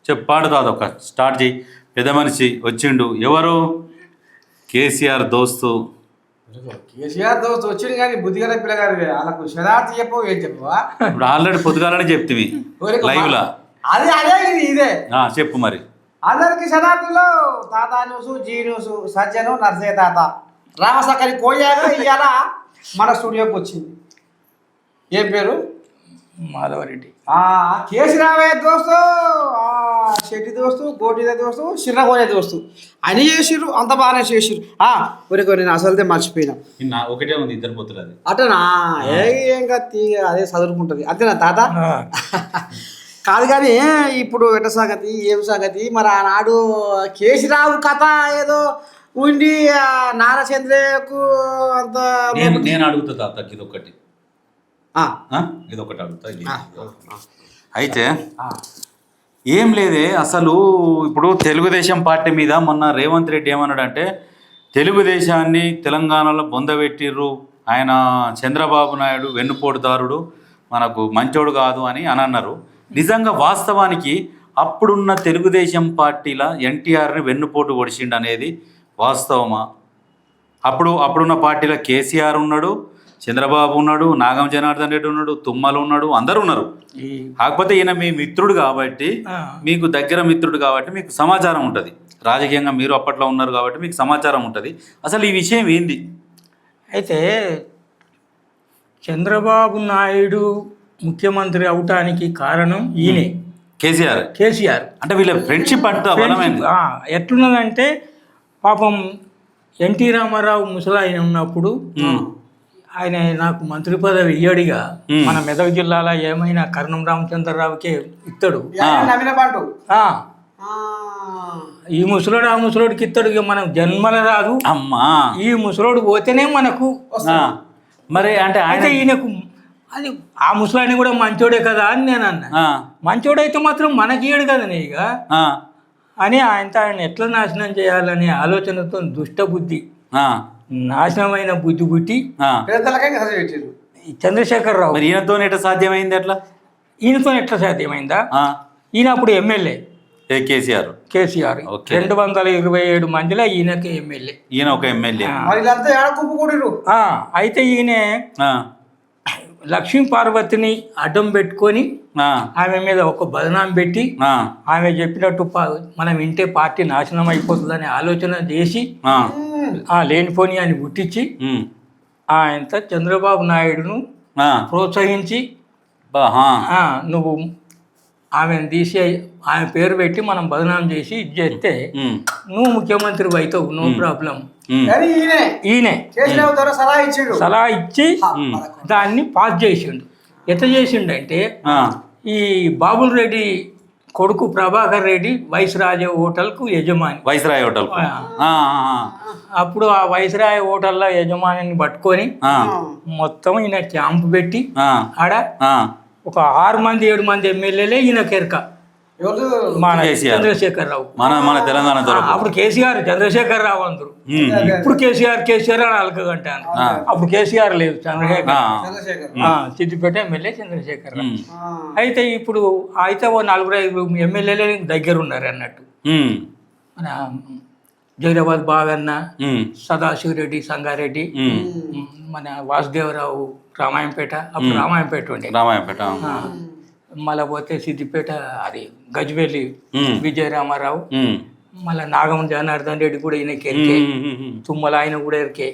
చెప్పు పాడు తాత ఒక స్టార్ట్ చేయి. పెద్ద మనిషి వచ్చిండు. ఎవరు? కేసీఆర్ దోస్తు. కేసీఆర్ దోస్తు వచ్చింది కానీ బుద్ధిగల పిల్లగారు వాళ్ళకు శరార్థి చెప్పవు ఏం చెప్పవా? ఇప్పుడు ఆల్రెడీ పొద్దుగాలనే చెప్తివి లైవ్లా. అదే ఇదే చెప్పు మరి. అందరికి శతాబ్దిలో తాత న్యూసు, జీ న్యూసు, సజ్జను, నర్సయ్య తాత రామసక్కని కోయాగా ఇవాళ మన స్టూడియోకి వచ్చింది. ఏం పేరు? మాధవరెడ్డి. కేసీరావయ్య దోస్తు, శెట్టి దోస్తు, గోటిదే దోస్తు, చిన్నకోయ దోస్తు అని చేసిర్రు. అంత బాగానే చేసిర్రు. ఊరికి నేను అసలుతే మర్చిపోయినా. ఒకటే ఉంది ఇద్దరు పొత్తులు. అది అటనా? ఏం కత్తి అదే చదువుకుంటుంది అంతేనా తాత? కాదు కానీ ఇప్పుడు ఎట సంగతి, ఏం సంగతి? మరి ఆనాడు కేసీరావు కథ ఏదో ఉండి నారచంద్రకు అంత నేను అడుగుతా తాత ఇదొకటి అడుగుతా. అయితే ఏం లేదే అసలు. ఇప్పుడు తెలుగుదేశం పార్టీ మీద మొన్న రేవంత్ రెడ్డి ఏమన్నాడంటే తెలుగుదేశాన్ని తెలంగాణలో బొందబెట్టిర్రు, ఆయన చంద్రబాబు నాయుడు వెన్నుపోటుదారుడు, మనకు మంచోడు కాదు అని అన్నారు. నిజంగా వాస్తవానికి అప్పుడున్న తెలుగుదేశం పార్టీల ఎన్టీఆర్ని వెన్నుపోటు ఒడిచిండు అనేది వాస్తవమా? అప్పుడున్న పార్టీలో కేసీఆర్ ఉన్నాడు, చంద్రబాబు ఉన్నాడు, నాగం జనార్దన్ రెడ్డి ఉన్నాడు, తుమ్మలు ఉన్నాడు, అందరూ ఉన్నారు. కాకపోతే ఈయన మీ మిత్రుడు కాబట్టి, మీకు దగ్గర మిత్రుడు కాబట్టి మీకు సమాచారం ఉంటుంది. రాజకీయంగా మీరు అప్పట్లో ఉన్నారు కాబట్టి మీకు సమాచారం ఉంటుంది. అసలు ఈ విషయం ఏంది? అయితే చంద్రబాబు నాయుడు ముఖ్యమంత్రి అవటానికి కారణం ఈయనే, కేసీఆర్. అంటే వీళ్ళ ఫ్రెండ్షిప్ ఎట్లున్నదంటే పాపం ఎన్టీ రామారావు ముసలాయన ఉన్నప్పుడు ఆయన నాకు మంత్రి పదవి ఇయ్యడిగా మన మెదక్ జిల్లాలో ఏమైనా కర్ణం రామచంద్రరావుకే ఇస్తాడు. ఈ ముసలోడు ఆ ముసలోడికి ఇస్తాడు. ఇక మనం జన్మల రాదు అమ్మా. ఈ ముసలోడు పోతేనే మనకు. మరి అంటే అయితే ఈయనకు అది ఆ ముసలాయన కూడా మంచోడే కదా అని నేను అన్నా. మంచోడైతే మాత్రం మనకి ఇయ్యడు కదా ఇక అని ఆయన ఎట్లా నాశనం చేయాలనే ఆలోచనతో దుష్టబుద్ధి, నాశనమైన బుద్ధి పుట్టి చంద్రశేఖరరావు. ఈయనతో ఎట్లా సాధ్యమైంది? ఈయనతో ఎట్లా సాధ్యమైందా? ఈయన అప్పుడు ఎమ్మెల్యే కేసీఆర్ 227 మందిలో ఈయనకి ఎమ్మెల్యే. ఈయన ఒక ఎమ్మెల్యే. అయితే ఈయన లక్ష్మీ పార్వతిని అడ్డం పెట్టుకొని ఆమె మీద ఒక బదనాం పెట్టి ఆమె చెప్పినట్టు మనం వింటే పార్టీ నాశనం అయిపోతుందని ఆలోచన చేసి లేనిపోని అని పుట్టించి ఆయనతో చంద్రబాబు నాయుడును ప్రోత్సహించి నువ్వు ఆమెను తీసి ఆమె పేరు పెట్టి మనం బదనాం చేసి ఇది చేస్తే నువ్వు ముఖ్యమంత్రి అవుతావు, నో ప్రాబ్లం. ఈయనే సలహా ఇచ్చి దాన్ని పాస్ చేసిండు. ఎట్లా చేసిండు అంటే ఈ బాబుల్ రెడ్డి కొడుకు ప్రభాకర్ రెడ్డి వైస్రాయ్ హోటల్కు యజమాని. Viceroy hotel. అప్పుడు ఆ వైస్రాయ్ హోటల్లో యజమానిని పట్టుకొని మొత్తం ఈయన క్యాంపు పెట్టి ఆడ ఒక 6 మంది 7 మంది ఎమ్మెల్యేలే ఈయన కెరక. చంద్రశేఖరరావు మన తెలంగాణ. అప్పుడు కేసీఆర్ చంద్రశేఖరరావు అందరు. ఇప్పుడు కేసీఆర్ అని అలకగంటాను. అప్పుడు కేసీఆర్ లేదు, చంద్రశేఖర్. సిద్దిపేట ఎమ్మెల్యే చంద్రశేఖరరావు. అయితే ఇప్పుడు అయితే 4-5 ఎమ్మెల్యేలే దగ్గర ఉన్నారు అన్నట్టు. మన జైరాబాద్ బాగన్న, సదాశివరెడ్డి, సంగారెడ్డి, మన వాసుదేవరావు రామాయంపేట. అప్పుడు రామాయంపేట ఉండే. మళ్ళా పోతే సిద్దిపేట అది గజ్వేలి విజయరామారావు, మళ్ళీ నాగం జనార్దన్ రెడ్డి కూడా ఈయనకి ఎరికే, తుమ్మల ఆయన కూడా ఎరికే.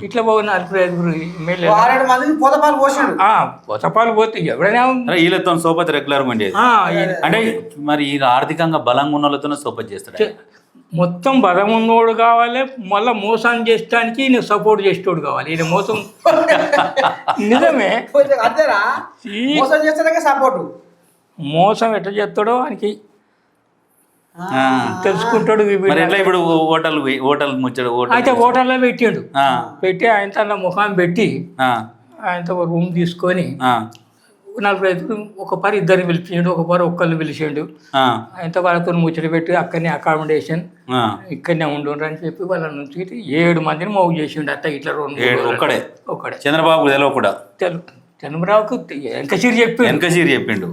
ఇట్లా 4-5 ఎమ్మెల్యే పొతపాలు పోతే ఎవడైనా వీళ్ళతో సోపతి రెగ్యులర్ ఉండేది. అంటే మరి ఆర్థికంగా బలంగా ఉన్న వాళ్ళతో సోపతి చేస్తాడు. మొత్తం బలం ఉన్నోడు కావాలి, మళ్ళీ మోసం చేసడానికి ఈయన సపోర్ట్ చేసేటోడు కావాలి. ఈయన మోసం నిజమే. మోసం ఎట్లా చేస్తాడో ఆయనకి తెలుసుకుంటాడు. ఇప్పుడు హోటల్ ముచ్చాడు. అయితే హోటల్లో పెట్టాడు. పెట్టి ఆయన తన ముఖం పెట్టి ఆయనతో ఒక రూమ్ తీసుకొని 4-5 ఒక పరి ఇద్దరిని పిలిచిండు, ఒక పరి ఒక్కరిని పిలిచిండు. ఆయనతో వాళ్ళతో ముచ్చట పెట్టి అక్కడనే అకామిడేషన్ ఇక్కడనే ఉండు అని చెప్పి వాళ్ళ నుంచి 7 మందిని మోగు చేసిండు. అట్లా ఇట్లా 2 ఒక్కడే. చంద్రబాబు చంద్రబాబుకు వెంకసీరి చెప్పి వెనకసీరి చెప్పిండు.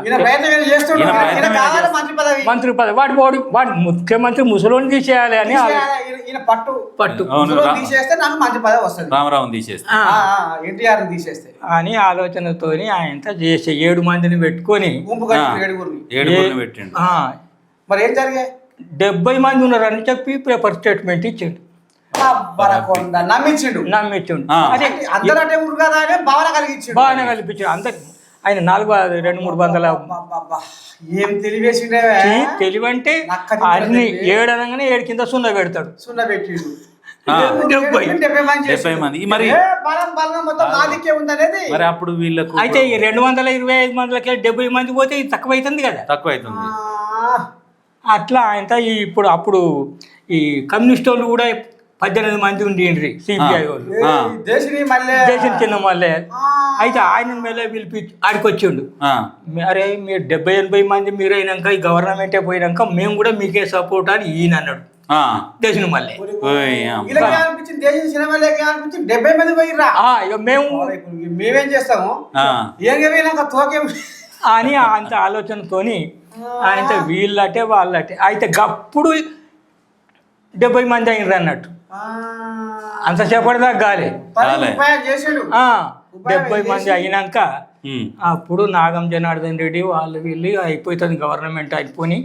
ఈయన ప్రయత్నం ఏదో చేస్తుండు. ఈయన ప్రయత్నం ఈయన కావాలి మంత్రి పదవి. మంత్రి పదవి వాడు ముఖ్యమంత్రి ముసలోని తీసేయాలి అని ఈయన పట్టు అవును, ముసలోని తీసేస్తే నాకు మంత్రి పదవి వస్తుంది. రామరావుని తీసేస్తే ఎన్టీఆర్ తీసేస్తే అని ఆలోచనతోని ఆయన చేసే 7 మందిని పెట్టుకొని గుంపు కట్టి ఏడుగురిని. 7 మందిని పెట్టిండు. మరి ఏం జరిగాయి? 70 మంది ఉన్నారని చెప్పి పేపర్ స్టేట్మెంట్ ఇచ్చిండు. బరకొండ నమ్మించిండు. అదే అందరూ అంటే ఊరు కదా అని భావన కలిగించిండు. బాగానే కల్పించాడు అందరికి. ఆయన 200-300 ఏం తెలివేసిండే తెలివంటే అన్ని 7 అనగానే 7 కింద 0 పెడతాడు. 0 పెట్టిండు. 70 మంది. మరి బలం మొత్తం నాదికే ఉందనేది. మరి అప్పుడు వీళ్ళకు అయితే ఈ 225 మందిలకి 70 మంది పోతే ఇది తక్కువ అవుతుంది కదా. తక్కువ అవుతుంది. అట్లా ఆయన అప్పుడు ఈ కమ్యూనిస్ట్ వాళ్ళు కూడా 18 మంది ఉండి సిపిఐ వాళ్ళు దేశం చిన్న మళ్ళీ. అయితే ఆయన మేలే పిలిపించి ఆడికి వచ్చిండు. అరే మీరు 70-80 మంది మీరు అయినాక ఈ గవర్నమెంటే పోయినాక మేము కూడా మీకే సపోర్ట్ అని ఈయన అన్నాడు. దేశం మళ్ళీ మేమేం చేస్తాము అని అంత ఆలోచనతోని ఆయన వీళ్ళటే వాళ్ళటే. అయితే గప్పుడు 70 మంది అయినరు అన్నట్టు. అంతసేపటిదాకా గాలి 70 మంది అయినాక అప్పుడు నాగం జనార్దన్ రెడ్డి వాళ్ళు వీళ్ళు అయిపోతుంది గవర్నమెంట్ అయిపోయి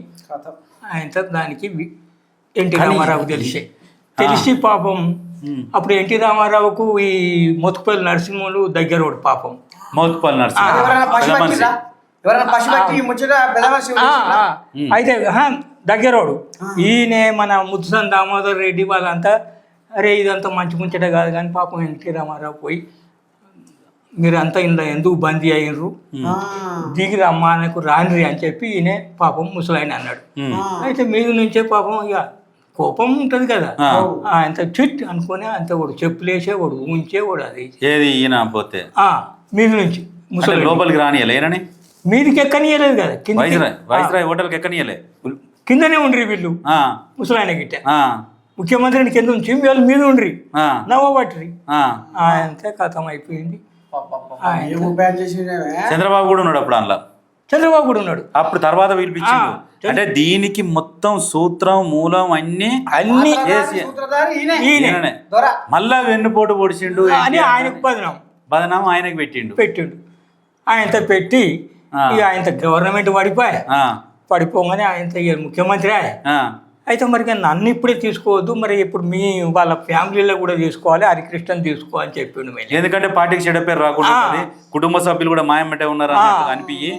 ఆయన దానికి ఎన్టీ రామారావు తెలిసి పాపం అప్పుడు ఎన్టీ రామారావుకు ఈ మోత్కుపల్లి నరసింహులు దగ్గరోడు పాపం. మోత్కుపల్లి అయితే దగ్గరోడు ఈయన మన ముత్తుసన్ దామోదర్ రెడ్డి వాళ్ళంతా అరే ఇదంతా మంచి ముంచట కాదు కానీ పాపం ఎన్టీ రామారావు పోయి మీరంతా ఇంట్లో ఎందుకు బందీ అయ్యారు దిగి రమ్మానకు రానిరి అని చెప్పి ఈయన పాపం ముసలాయన అన్నాడు. అయితే మీద నుంచే పాపం ఇక కోపం ఉంటుంది కదా అంత చిట్ అనుకుని అంత వాడు చెప్పులేసేవాడు ఉంచేవాడు. అది ఏది ఈయన పోతే మీద నుంచి ముసలి లోపలికి రానియలేనని మీదికి ఎక్కనియలేదు కదా. వైస్రాయ్ హోటల్కి ఎక్కనియలే, కిందనే ఉండ్రి వీళ్ళు ముసలాయన గిట్ట. ముఖ్యమంత్రిని కింద ఉంచి వీళ్ళు మీద ఉండ్రి నవ్వబట్టి అంతే కథం అయిపోయింది. చంద్రబాబు కూడా ఉన్నాడు అప్పుడు. అందులో చంద్రబాబు కూడా ఉన్నాడు అప్పుడు. తర్వాత పిలిపించాడు. అంటే దీనికి మొత్తం సూత్రం మూలం అన్ని మళ్ళా వెన్నుపోటు పొడిచిండు అని ఆయనకు బదనాం ఆయనకు పెట్టిండు. ఆయనతో పెట్టి ఆయన గవర్నమెంట్ పడిపోగానే ఆయన ముఖ్యమంత్రి. అయితే మరి నన్ను ఇప్పుడే తీసుకోవద్దు, మరి ఇప్పుడు మీ వాళ్ళ ఫ్యామిలీలో కూడా తీసుకోవాలి, హరికృష్ణని తీసుకోవాలని చెప్పిండు. ఎందుకంటే పార్టీకి చెడ్డ పేరు రాకుండా కుటుంబ సభ్యులు కూడా మాయమంటే ఉన్నారు అనిపించి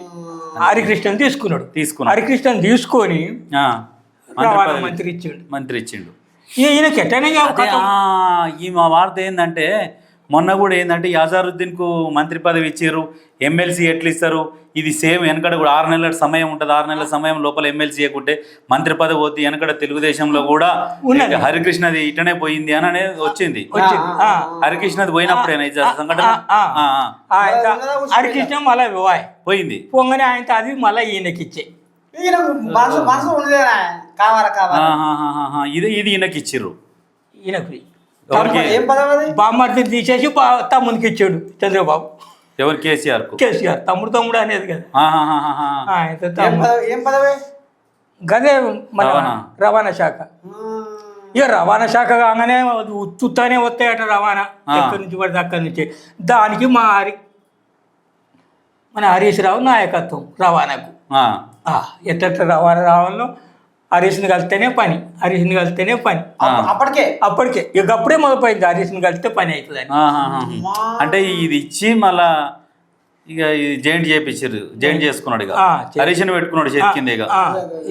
హరికృష్ణని తీసుకున్నాడు. హరికృష్ణని తీసుకొని మంత్రి ఇచ్చిండు. ఈయనకి ఎట్టనే ఈ మా వార్త ఏంటంటే మొన్న కూడా ఏంటంటే యాజారుద్దీన్కు మంత్రి పదవి ఇచ్చారు. ఎమ్మెల్సీ ఎట్లు ఇస్తారు? ఇది సేమ్ వెనకడ కూడా 6 నెలల సమయం ఉంటుంది. 6 నెలల సమయం లోపల ఎమ్మెల్సీ చేయకుంటే మంత్రి పదవి పోతే వెనకడ తెలుగుదేశంలో కూడా హరికృష్ణది ఇటనే పోయింది అని అనేది వచ్చింది. హరికృష్ణది పోయినప్పుడేనా సంఘటన? హరికృష్ణ మళ్ళీ పోయింది. పొంగనే ఆయన అది మళ్ళీ ఈయనకి ఇచ్చే ఇది ఈయనకి ఇచ్చిర్రు. ఈయనకి బామ్మర్ది తీసేసి తమ్మునికి ఇచ్చాడు చంద్రబాబు. ఎవరు? కేసీఆర్ తమ్ముడు అనేది కదా. గదే మన రవాణా శాఖ. ఇక రవాణా శాఖ కాగానే ఉత్తుతానే వస్తాయట రవాణా ఎక్కడి నుంచి పడితే అక్కడి నుంచి. దానికి మన హరీష్ రావు నాయకత్వం రవాణాకు. ఎట్ట రవాణా రావాలో హరీష్ని కలిస్తేనే పని. అప్పటికే ఇక అప్పుడే మొదలైంది. హరీష్ని కలిస్తే పని అవుతుంది. అంటే ఇది ఇచ్చి మళ్ళా ఇక జాయింట్ చేయించారు. జాయింట్ చేసుకున్నాడు. ఇక హరీష్ని పెట్టుకున్నాడు చేతి కింద.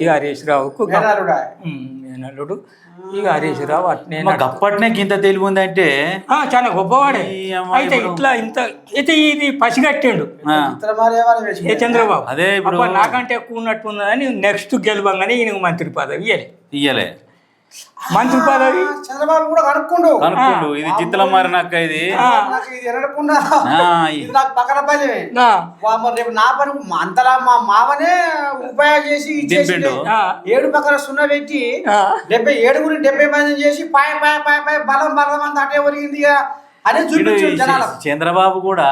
ఇక హరీష్ రావుకు మేనల్లుడు. ఇక హరీష్ రావు అట్నే అప్పటినే ఇంత తెలివి ఉంది అంటే చాలా గొప్పవాడే. అయితే ఇంత అయితే ఇది పసిగట్టిండు చంద్రబాబు. అదే నాకంటే ఎక్కువ ఉన్నట్టున్నదని నెక్స్ట్ గెలవంగానే ఈయనకు మంత్రి పదవి ఇయ్యలే. మంత్రి పదవి చంద్రబాబు కూడా కనుక్కుండు. ఇది జిత్తలం మారినాక ఇది పక్కన పని రేపు నా పని అంతలా మా మావనే ఉపయోగం చేసి ఇచ్చేసిండు. 7 పక్కన 0 పెట్టి 70 మంది చేసి పాయ బలం అంతా అటే ఒరిగింది అని చూపించు జనాలకు. చంద్రబాబు కూడా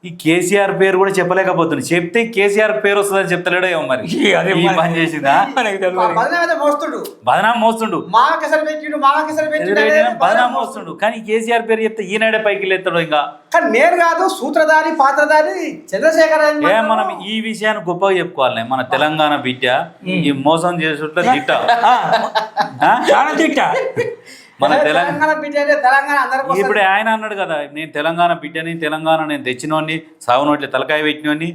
ఈ కేసీఆర్ పేరు కూడా చెప్పలేకపోతుంది. చెప్తే కేసీఆర్ పేరు వస్తుందని చెప్తలేడో ఏమో మరి. అదే ఈ పని చేసిందా? మనకి తెలియదు. బదనామైతే మోస్తుడు, బదనాం మోస్తుండు, మాకెసరు పెట్టిండు, మాకెసరు పెట్టిండు, బదనాం మోస్తుండు. కానీ కేసీఆర్ పేరు చెప్తే ఈనాడే పైకి లేస్తాడు. ఇంకా కానీ నేను కాదు, సూత్రధారి పాత్రధారి చంద్రశేఖర్ మనం ఈ విషయాన్ని గొప్పగా చెప్పుకోవాలి. మన తెలంగాణ బిడ్డ ఈ మోసం చేసుకుంటే తిట్ట చాలా తిట్ట. మన తెలంగాణ బిడ్డ అంటే తెలంగాణ అందరికీ ఇప్పుడు ఆయన అన్నాడు కదా, నేను తెలంగాణ బిడ్డని, తెలంగాణ నేను తెచ్చినోని, సాగునోట్ల తలకాయ పెట్టినోని.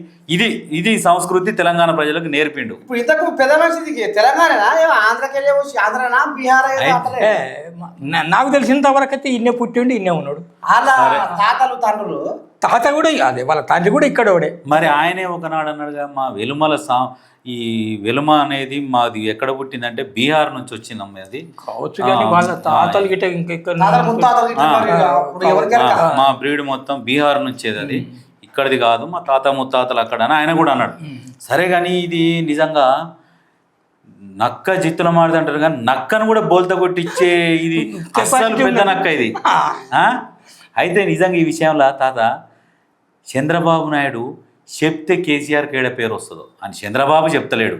ఇది సంస్కృతి తెలంగాణ ప్రజలకు నేర్పిండు. ఇప్పుడు ఇంతకు పెద్ద మనిషికి తెలంగాణనా, ఆంధ్రకెళ్ళే ఆంధ్రనా, బీహార్ నాకు తెలిసినంత వరకు అయితే ఇన్నే పుట్టిండు, ఇన్నే ఉన్నాడు. వాళ్ళ తాతలు తండ్రులు, తాత కూడా అదే, వాళ్ళ తండ్రి కూడా ఇక్కడ వాడే. మరి ఆయనే ఒకనాడు అన్నాడుగా, మా వెలుమల ఈ వెలుమ అనేది మాది ఎక్కడ పుట్టిందంటే బీహార్ నుంచి వచ్చిందమ్మ. అది కావచ్చు కానీ వాళ్ళ తాతలు గిట్ట ఇంకెక్కడ మా బ్రీడ్ మొత్తం బీహార్ నుంచేది. అది ఇక్కడిది కాదు, మా తాత ముత్తాతలు అక్కడ అని ఆయన కూడా అన్నాడు. సరే కానీ ఇది నిజంగా నక్క జిత్తుల మాడితే అంటారు కానీ నక్కను కూడా బోల్త కొట్టించే ఇది అస్సలు పెద్ద నక్క ఇది. అయితే నిజంగా ఈ విషయంలో తాత చంద్రబాబు నాయుడు చెప్తే కేసీఆర్కి ఏడ పేరు వస్తుందో అని చంద్రబాబు చెప్తలేడు.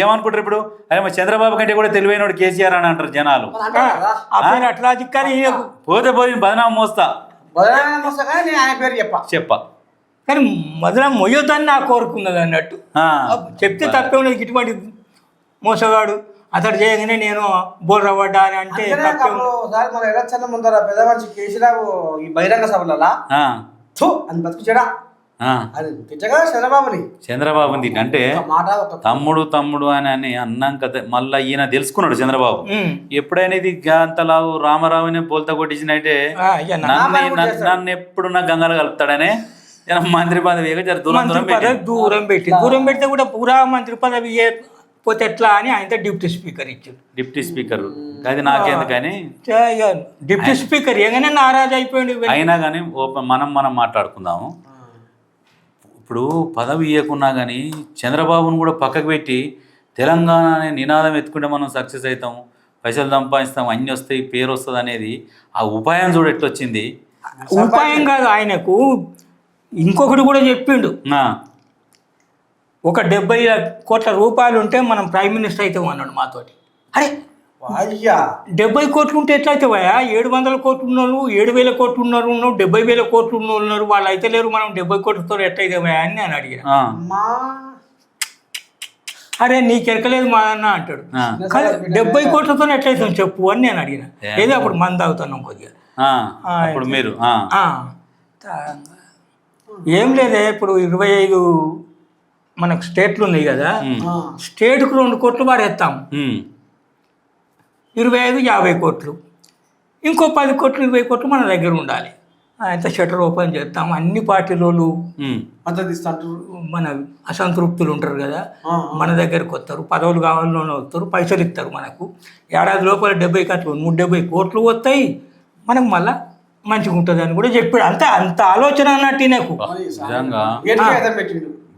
ఏమనుకుంటారు ఇప్పుడు, అరే మా చంద్రబాబు కంటే కూడా తెలివైనడు కేసీఆర్ అని అంటారు జనాలు. అట్లా పోతే పోయి బదనాం మోస్తా చెప్ప కానీ మొదల మొయ్యొద్దని నా కోరుకున్నది అన్నట్టు. చెప్తే తప్పే ఉన్నది. ఇటువంటి మోసగాడు అతడు చేయగానే నేను బోర్రబడ్డా అని అంటే మన ఎలక్షన్ ముందర పెద్ద మనిషి కేసీరావు ఈ బహిరంగ సభలలో అని బతుకుచాడా అది తిట్టగా చంద్రబాబుని అంటే తమ్ముడు అని అన్నాక మళ్ళా ఈయన తెలుసుకున్నాడు చంద్రబాబు. ఎప్పుడైనా ఇది అంతలావు రామారావుని పోల్తా కొట్టించినట్టే నన్ను ఎప్పుడు నా గంగలు కలుపుతాడనే మంత్రి పదవి దూరం పెడితే కూడా పూరా మంత్రి పదవి పోతే ఎట్లా అని ఆయన డిప్యూటీ స్పీకర్ ఇచ్చాడు. డిప్యూటీ స్పీకర్ అది నాకేందుకని డిప్యూటీ స్పీకర్ ఏమైనా నారాజు అయిపోయింది. అయినా కానీ మనం మాట్లాడుకుందాము. ఇప్పుడు పదవి ఇవ్వకున్నా కానీ చంద్రబాబును కూడా పక్కకు పెట్టి తెలంగాణ అనే నినాదం ఎత్తుకుంటే మనం సక్సెస్ అవుతాము, పైసలు సంపాదిస్తాము, అన్నీ వస్తాయి, పేరు వస్తుంది అనేది ఆ ఉపాయం చూడ ఎట్లొచ్చింది. ఉపాయం కాదు, ఆయనకు ఇంకొకటి కూడా చెప్పిండు. ఒక 70 కోట్ల రూపాయలు ఉంటే మనం ప్రైమ్ మినిస్టర్ అవుతాం అన్నాడు మాతోటి. అరే 70 కోట్లు ఉంటే ఎట్లయితే భయా, 700 కోట్లు ఉన్నారు, 7,000 కోట్లు ఉన్నారు, 70,000 కోట్లు ఉన్నారు, వాళ్ళు అయితే లేరు, మనం 70 కోట్లతో ఎట్లయితే భయా అని నేను అడిగిన. అరే నీకు ఎరకలేదు మా అన్న అంటాడు. 70 కోట్లతో ఎట్లయితాం చెప్పు అని నేను అడిగిన. ఏదో అప్పుడు మంది తాగుతున్నాం కొద్దిగా. మీరు ఏం లేదే, ఇప్పుడు 25 మనకు స్టేట్లు ఉన్నాయి కదా, స్టేట్కు 2 కోట్లు వాడేస్తాం, 25 50 కోట్లు, ఇంకో 10 కోట్లు 20 కోట్లు మన దగ్గర ఉండాలి. ఎంత షట్టర్ ఓపెన్ చేస్తాం, అన్ని పార్టీలు మన అసంతృప్తులు ఉంటారు కదా, మన దగ్గరకు వస్తారు, పదవులు కావాలని వస్తారు, పైసలు ఇస్తారు మనకు. ఏడాది లోపల 70 కోట్లు 170 కోట్లు వస్తాయి మనకు, మళ్ళా మంచిగా ఉంటుంది అని కూడా చెప్పాడు. అంత ఆలోచన అన్నట్టు నాకు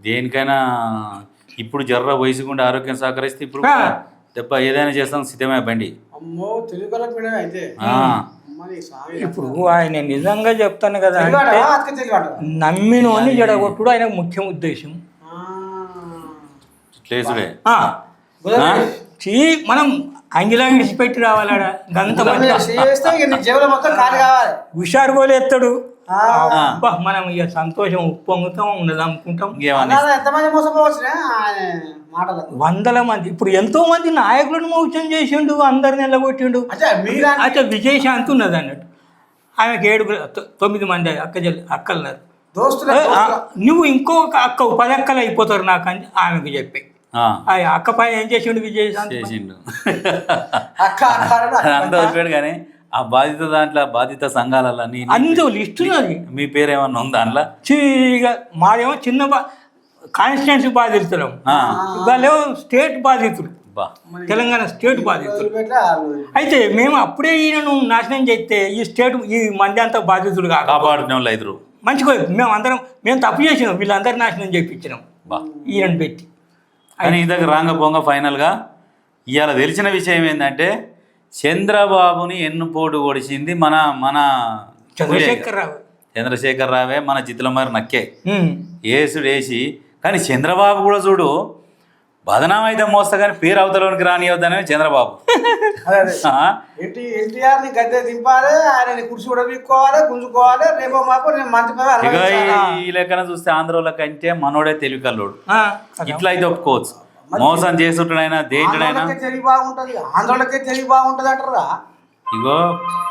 దేనికైనా. ఇప్పుడు జర్ర వయసుకుండా ఆరోగ్యం సహకరిస్తే ఇప్పుడు దెబ్బ ఏదైనా చేస్తాం సిద్ధమే బండి. ఇప్పుడు ఆయన నిజంగా చెప్తాను కదా అంటే నమ్మినోని జడగొట్టుడు ఆయన ముఖ్య ఉద్దేశం. మనం అంగిలా విడిచిపెట్టి రావాలా, గంత హుషారు పోలే ఎత్తాడు. మనం ఇక సంతోషం ఉప్పొంగుతాం, ఉన్నది అమ్ముకుంటాం. 100 మంది ఇప్పుడు ఎంతో మంది నాయకులను మోసం చేసిండు, అందరిని నిలబొట్టిండు. అయితే విజయశాంతి ఉన్నది అన్నట్టు, ఆమెకు 9 మంది అక్కలున్నారు. నువ్వు ఇంకొక అక్క 10 అక్కలు అయిపోతారు నాకు అని ఆమెకు చెప్పి అక్క పైన ఏం చేసిండు విజయశాంతి కానీ ఆ బాధిత దాంట్లో బాధిత సంఘాలలో అందులో లిస్టు మీ పేరు ఏమన్నా ఉందా అందులో? మాదేమో చిన్న కాన్స్టిట్యున్సీ బాధితులం, వాళ్ళేమో స్టేట్ బాధితులు, తెలంగాణ స్టేట్ బాధితులు. అయితే మేము అప్పుడే ఈయనను నాశనం చేస్తే ఈ స్టేట్ ఈ మంది అంతా బాధితులు కాపాడిన వాళ్ళు 5 మంచిగా మేము తప్పు చేసినాం, వీళ్ళందరూ నాశనం చేయించినాం ఈయనను పెట్టి. కానీ ఇంతకు రాంగ పొంగ ఫైనల్గా ఇవాళ తెలిసిన విషయం ఏంటంటే చంద్రబాబుని ఎన్నుపోటు పొడిచింది మన చంద్రశేఖర్ రావు. చంద్రశేఖర్ రావే మన చిత్తులమారి నక్కే ఉమ్. ఏసుడు వేసి. కానీ చంద్రబాబు కూడా చూడు బదనాం అయితే మోస్తా కానీ పేరు అవతలోనికి రానియొద్దనే చంద్రబాబు. అదే అదే. ఆ? ఎన్టీఆర్ని గద్దె దింపాలి, ఆయనని కుర్చీ కూడా పీక్కోవాలి, గుంజుకోవాలి, రేపో మాపో నేను మంచి పని ఇక ఈ లెక్కన చూస్తే ఆంధ్రోళ్ళ కంటే మనోడే తెలివి కల్లోడు. ఆ, ఇట్లా అయితే ఒప్పుకోవచ్చు. మోసం చేసుకుంటున్నాయినా దేంటునైనా తెలివి బాగుంటది, ఆంధ్రోళ్ళకే తెలివి బాగుంటది అంటారా. ఇగో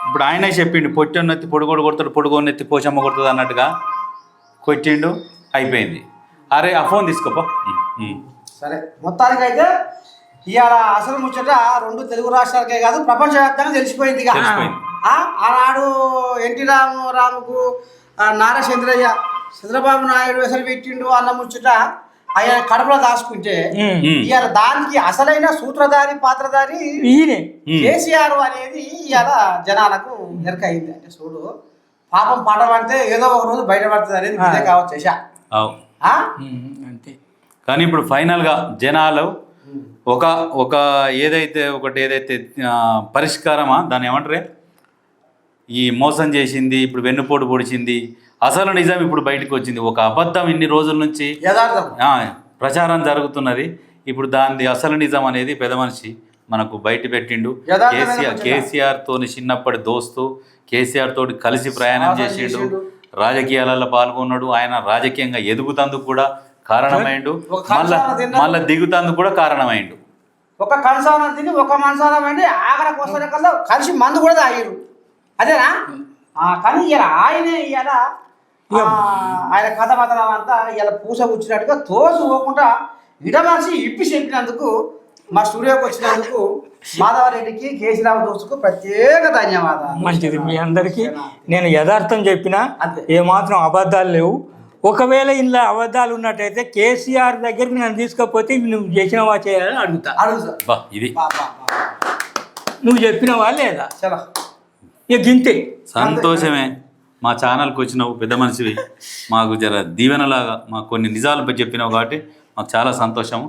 ఇప్పుడు ఆయనే చెప్పిండు పొట్టొన్నెత్తి పొడుగోడు కొడతాడు, పొడుగోన్నెత్తి పోచమ్మ కొడుతుంది అన్నట్టుగా కొట్టిండు, అయిపోయింది. అరే ఆ ఫోన్ తీసుకోపో. సరే మొత్తానికైతే ఇవాళ అసలు ముచ్చట రెండు తెలుగు రాష్ట్రాలకే కాదు ప్రపంచవ్యాప్తంగా తెలిసిపోయింది ఇక. తెలిసిపోయింది. ఆనాడు ఎన్టీ రాముకు నారా చంద్రబాబు నాయుడు అసలు పెట్టిండు అన్న ముచ్చట ఆయన కడుపులో దాచుకుంటే ఇవాళ దానికి అసలైన సూత్రధారి పాత్రధారి ఈయనే కేసీఆర్ అనేది ఇవాళ జనాలకు ఎరకయింది. అంటే చూడు పాపం పాట పడితే ఏదో ఒక రోజు బయటపడుతుంది అనేది ఇదే కావచ్చు శశ. అంతే. కానీ ఇప్పుడు ఫైనల్గా జనాలు ఒక ఏదైతే పరిష్కారమా దాన్ని ఏమంటారే, ఈ మోసం చేసింది ఇప్పుడు వెన్నుపోటు పొడిచింది అసలు నిజం ఇప్పుడు బయటకు వచ్చింది. ఒక అబద్ధం ఇన్ని రోజుల నుంచి ప్రచారం జరుగుతున్నది. ఇప్పుడు దాని అసలు నిజం అనేది పెద్ద మనిషి మనకు బయట పెట్టిండు. కేసీఆర్ తోని చిన్నప్పటి దోస్తు, కేసీఆర్ తోటి కలిసి ప్రయాణం చేసిండు, రాజకీయాలలో పాల్గొన్నాడు. ఆయన రాజకీయంగా ఎదుగుతందుకు కూడా కారణమైండు, మళ్ళా దిగుతందుకు కూడా కారణమైండు. ఒక కంసానం తిని ఒక మనసానం అండి ఆఖరికి వస్తున్న కల్లా కలిసి మందు కూడా తాగిరు అదేనా. కానీ ఇలా ఆయనే ఇవాళ ఆయన కథ మతనం అంతా ఇలా పూస కూర్చున్నట్టుగా తోసు పోకుండా ఇడమనిషి ఇప్పి చెప్పినందుకు మా స్టూడియోకి వచ్చినందుకు మాధవరెడ్డికి, కేసీరావు దోస్తుకు ప్రత్యేక ధన్యవాదాలు. మంచిది. మీ అందరికీ నేను యథార్థం చెప్పినా ఏమాత్రం అబద్ధాలు లేవు. ఒకవేళ ఇందులో అబద్ధాలు ఉన్నట్టయితే కేసీఆర్ దగ్గరికి నేను తీసుకపోతే నువ్వు చేసినవా చేయాలని అడుగుతా. ఇది నువ్వు చెప్పినవా లేదా ఇక గింతే. సంతోషమే. మా ఛానల్కి వచ్చినావు, పెద్ద మనిషివి, మాకు జర దీవెనలాగా మాకు కొన్ని నిజాలు చెప్పినావు కాబట్టి మాకు చాలా సంతోషము.